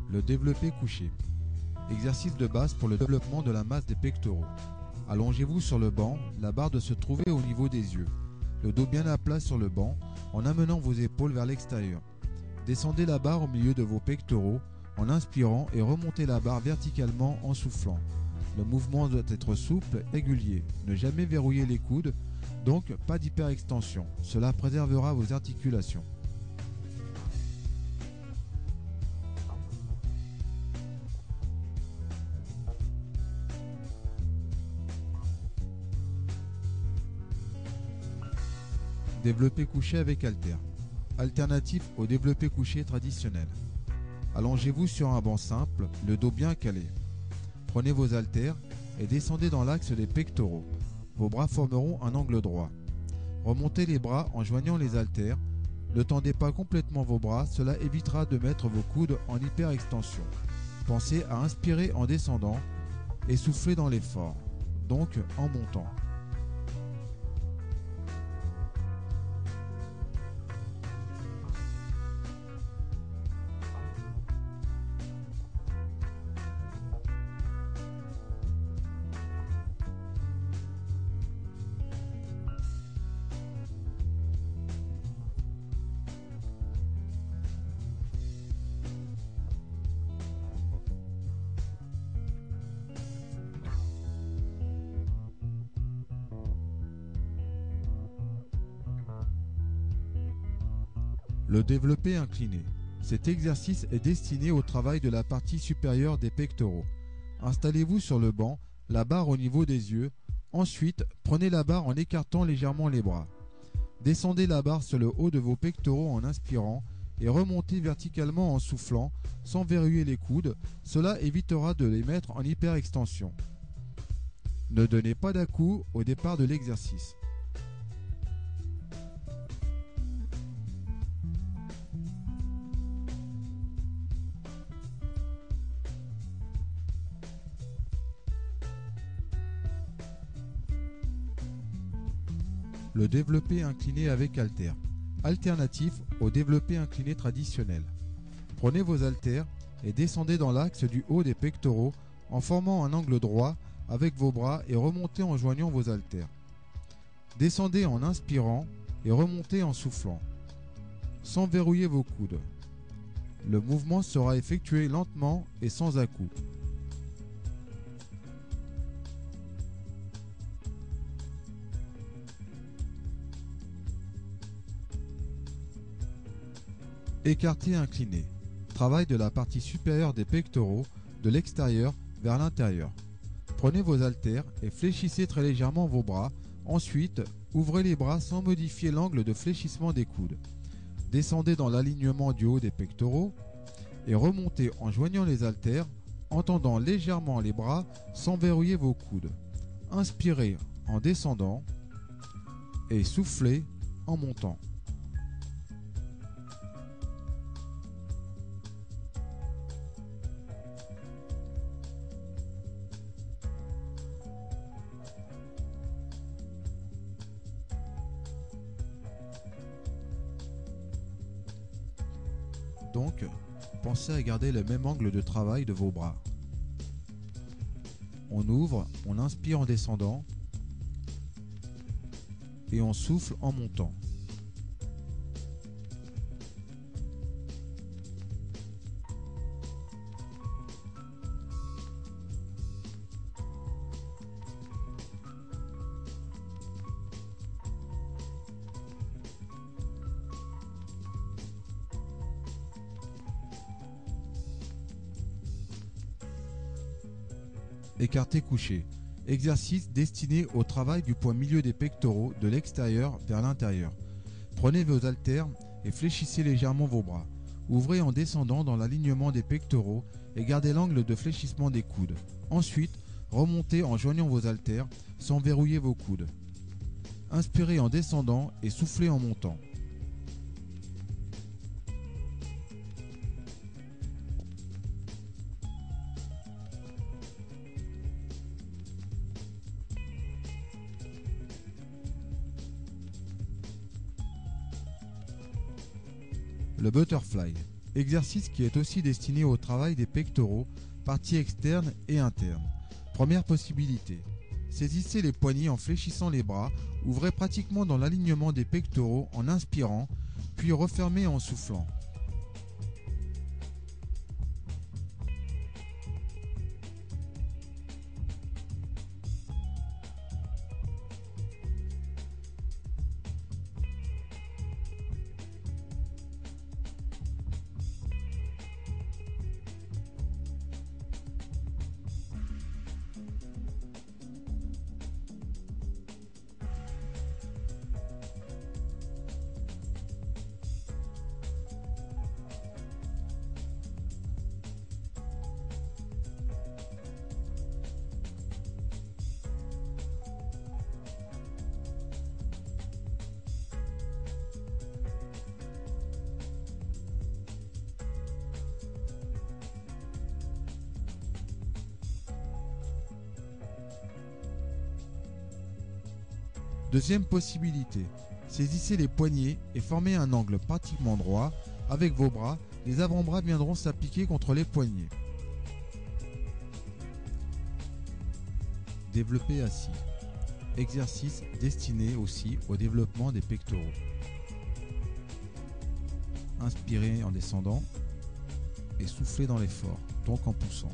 Le développé couché. Exercice de base pour le développement de la masse des pectoraux. Allongez-vous sur le banc, la barre doit se trouver au niveau des yeux. Le dos bien à plat sur le banc, en amenant vos épaules vers l'extérieur. Descendez la barre au milieu de vos pectoraux en inspirant et remontez la barre verticalement en soufflant. Le mouvement doit être souple, régulier. Ne jamais verrouiller les coudes, donc pas d'hyperextension. Cela préservera vos articulations. Développé couché avec haltère. Alternatif au développé couché traditionnel. Allongez-vous sur un banc simple, le dos bien calé. Prenez vos haltères et descendez dans l'axe des pectoraux. Vos bras formeront un angle droit. Remontez les bras en joignant les haltères. Ne tendez pas complètement vos bras, cela évitera de mettre vos coudes en hyperextension. Pensez à inspirer en descendant et souffler dans l'effort, donc en montant. Le développé incliné. Cet exercice est destiné au travail de la partie supérieure des pectoraux. Installez-vous sur le banc, la barre au niveau des yeux. Ensuite, prenez la barre en écartant légèrement les bras. Descendez la barre sur le haut de vos pectoraux en inspirant et remontez verticalement en soufflant, sans verrouiller les coudes. Cela évitera de les mettre en hyperextension. Ne donnez pas d'à-coups au départ de l'exercice. Le développé incliné avec haltère. Alternatif au développé incliné traditionnel. Prenez vos haltères et descendez dans l'axe du haut des pectoraux en formant un angle droit avec vos bras et remontez en joignant vos haltères. Descendez en inspirant et remontez en soufflant, sans verrouiller vos coudes. Le mouvement sera effectué lentement et sans à-coups. Écarté incliné. Travail de la partie supérieure des pectoraux, de l'extérieur vers l'intérieur. Prenez vos haltères et fléchissez très légèrement vos bras. Ensuite, ouvrez les bras sans modifier l'angle de fléchissement des coudes. Descendez dans l'alignement du haut des pectoraux et remontez en joignant les haltères, en tendant légèrement les bras sans verrouiller vos coudes. Inspirez en descendant et soufflez en montant. Donc, pensez à garder le même angle de travail de vos bras. On ouvre, on inspire en descendant et on souffle en montant. Écarté couché. Exercice destiné au travail du point milieu des pectoraux de l'extérieur vers l'intérieur. Prenez vos haltères et fléchissez légèrement vos bras. Ouvrez en descendant dans l'alignement des pectoraux et gardez l'angle de fléchissement des coudes. Ensuite, remontez en joignant vos haltères sans verrouiller vos coudes. Inspirez en descendant et soufflez en montant. Le butterfly. Exercice qui est aussi destiné au travail des pectoraux, parties externes et internes. Première possibilité. Saisissez les poignets en fléchissant les bras, ouvrez pratiquement dans l'alignement des pectoraux en inspirant, puis refermez en soufflant. Deuxième possibilité, saisissez les poignets et formez un angle pratiquement droit. Avec vos bras, les avant-bras viendront s'appliquer contre les poignets. Développer assis. Exercice destiné aussi au développement des pectoraux. Inspirez en descendant et soufflez dans l'effort, donc en poussant.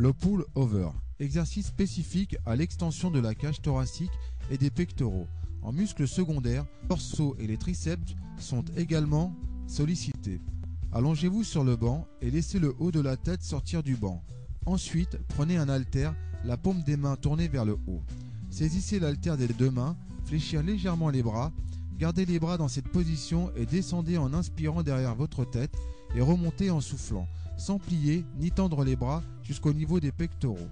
Le pull over, exercice spécifique à l'extension de la cage thoracique et des pectoraux. En muscles secondaires, les dorsaux et les triceps sont également sollicités. Allongez-vous sur le banc et laissez le haut de la tête sortir du banc. Ensuite, prenez un haltère, la paume des mains tournée vers le haut. Saisissez l'haltère des deux mains, fléchir légèrement les bras, gardez les bras dans cette position et descendez en inspirant derrière votre tête et remontez en soufflant, sans plier ni tendre les bras jusqu'au niveau des pectoraux.